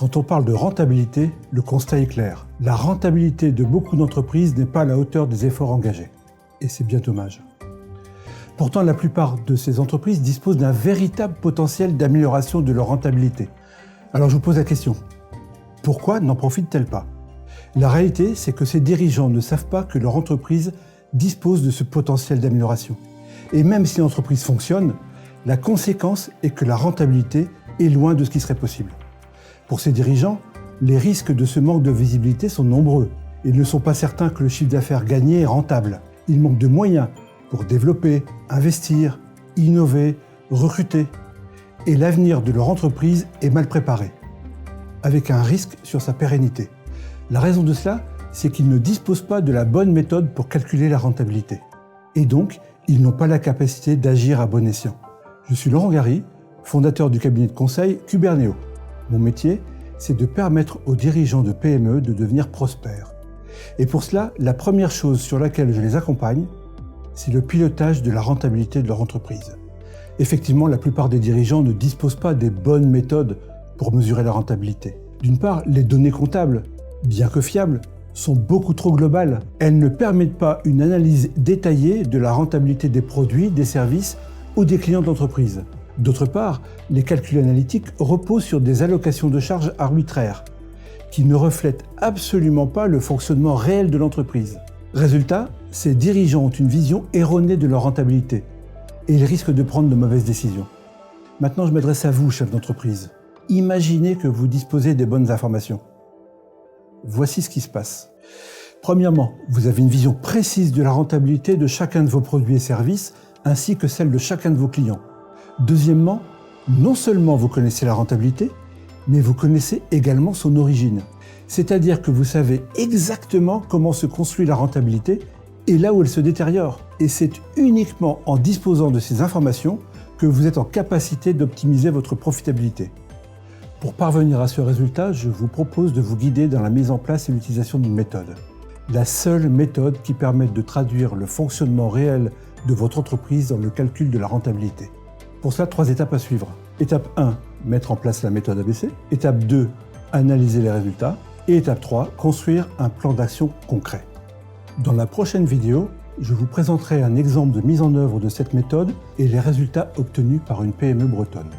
Quand on parle de rentabilité, le constat est clair. La rentabilité de beaucoup d'entreprises n'est pas à la hauteur des efforts engagés. Et c'est bien dommage. Pourtant, la plupart de ces entreprises disposent d'un véritable potentiel d'amélioration de leur rentabilité. Alors je vous pose la question, pourquoi n'en profitent-elles pas? La réalité, c'est que ces dirigeants ne savent pas que leur entreprise dispose de ce potentiel d'amélioration. Et même si l'entreprise fonctionne, la conséquence est que la rentabilité est loin de ce qui serait possible. Pour ces dirigeants, les risques de ce manque de visibilité sont nombreux. Ils ne sont pas certains que le chiffre d'affaires gagné est rentable. Ils manquent de moyens pour développer, investir, innover, recruter. Et l'avenir de leur entreprise est mal préparé, avec un risque sur sa pérennité. La raison de cela, c'est qu'ils ne disposent pas de la bonne méthode pour calculer la rentabilité. Et donc, ils n'ont pas la capacité d'agir à bon escient. Je suis Laurent Gary, fondateur du cabinet de conseil Cuberneo. Mon métier, c'est de permettre aux dirigeants de PME de devenir prospères. Et pour cela, la première chose sur laquelle je les accompagne, c'est le pilotage de la rentabilité de leur entreprise. Effectivement, la plupart des dirigeants ne disposent pas des bonnes méthodes pour mesurer la rentabilité. D'une part, les données comptables, bien que fiables, sont beaucoup trop globales. Elles ne permettent pas une analyse détaillée de la rentabilité des produits, des services ou des clients de l'entreprise. D'autre part, les calculs analytiques reposent sur des allocations de charges arbitraires qui ne reflètent absolument pas le fonctionnement réel de l'entreprise. Résultat, ces dirigeants ont une vision erronée de leur rentabilité et ils risquent de prendre de mauvaises décisions. Maintenant, je m'adresse à vous, chef d'entreprise. Imaginez que vous disposez des bonnes informations. Voici ce qui se passe. Premièrement, vous avez une vision précise de la rentabilité de chacun de vos produits et services, ainsi que celle de chacun de vos clients. Deuxièmement, non seulement vous connaissez la rentabilité, mais vous connaissez également son origine. C'est-à-dire que vous savez exactement comment se construit la rentabilité et là où elle se détériore. Et c'est uniquement en disposant de ces informations que vous êtes en capacité d'optimiser votre profitabilité. Pour parvenir à ce résultat, je vous propose de vous guider dans la mise en place et l'utilisation d'une méthode. La seule méthode qui permette de traduire le fonctionnement réel de votre entreprise dans le calcul de la rentabilité. Pour cela, 3 étapes à suivre. Étape 1, mettre en place la méthode ABC. Étape 2, analyser les résultats. Et étape 3, construire un plan d'action concret. Dans la prochaine vidéo, je vous présenterai un exemple de mise en œuvre de cette méthode et les résultats obtenus par une PME bretonne.